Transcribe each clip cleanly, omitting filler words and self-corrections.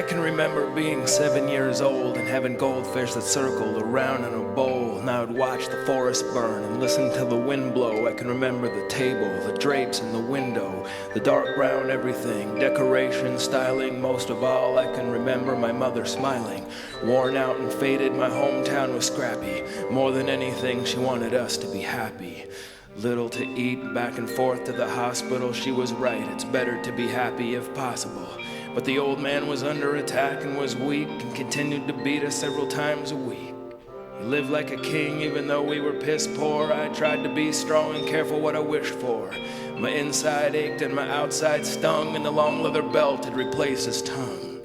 I can remember being 7 years old and having goldfish that circled around in a bowl. And I would watch the forest burn and listen to the wind blow. I can remember the table, the drapes in the window, the dark brown everything, decoration, styling. Most of all, I can remember my mother smiling. Worn out and faded, my hometown was scrappy. More than anything, she wanted us to be happy. Little to eat, back and forth to the hospital. She was right, it's better to be happy if possible. But the old man was under attack and was weak and continued to beat us several times a week. He lived like a king even though we were piss poor. I tried to be strong and careful what I wished for. My inside ached and my outside stung, and the long leather belt had replaced his tongue.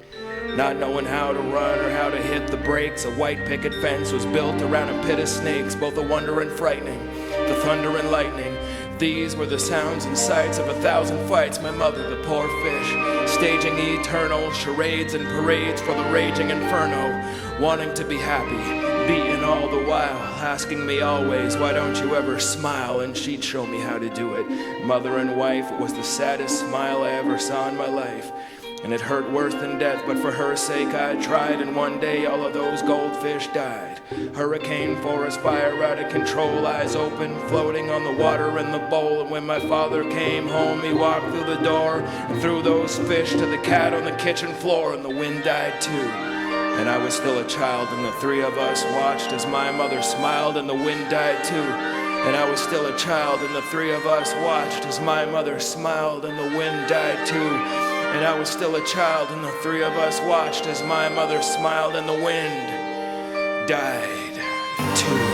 Not knowing how to run or how to hit the brakes, a white picket fence was built around a pit of snakes, both a wonder and frightening, the thunder and lightning. These were the sounds and sights of 1,000 fights. My mother, the poor fish, staging eternal charades and parades for the raging inferno, wanting to be happy, beaten all the while, asking me always, why don't you ever smile? And she'd show me how to do it. Mother and wife, it was the saddest smile I ever saw in my life. And it hurt worse than death, but for her sake I tried, and one day all of those goldfish died. Hurricane, forest fire out of control, eyes open, floating on the water in the bowl. And when my father came home, he walked through the door and threw those fish to the cat on the kitchen floor, and the wind died too. And I was still a child, and the three of us watched as my mother smiled, and the wind died too. And I was still a child, and the three of us watched as my mother smiled, and the wind died too. And I was still a child, and the three of us watched as my mother smiled, and the wind died too.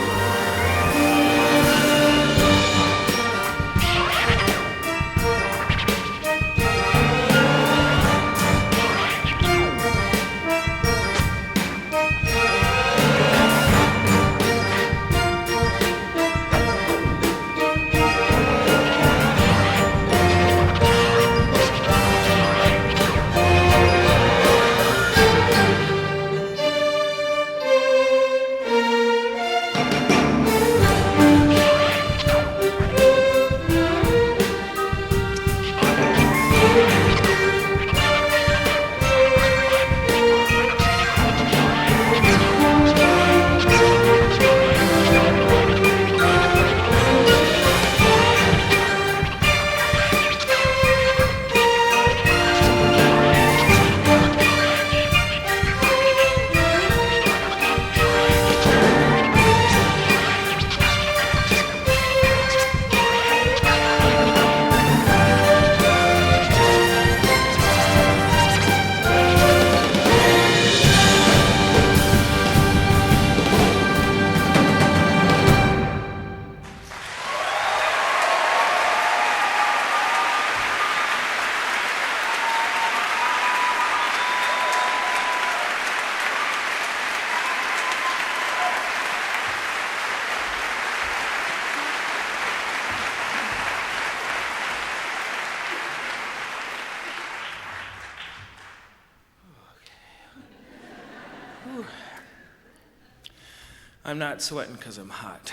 I'm not sweating because I'm hot.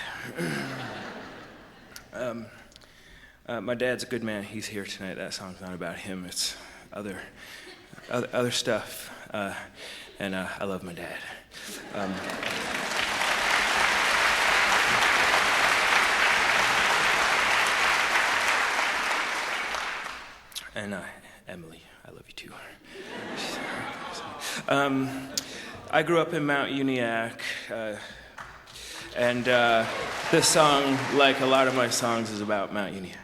My dad's a good man. He's here tonight. That song's not about him. It's other stuff. And I love my dad. And Emily, I love you too. I grew up in Mount Uniacke. And this song, like a lot of my songs, is about Mount Uniacke.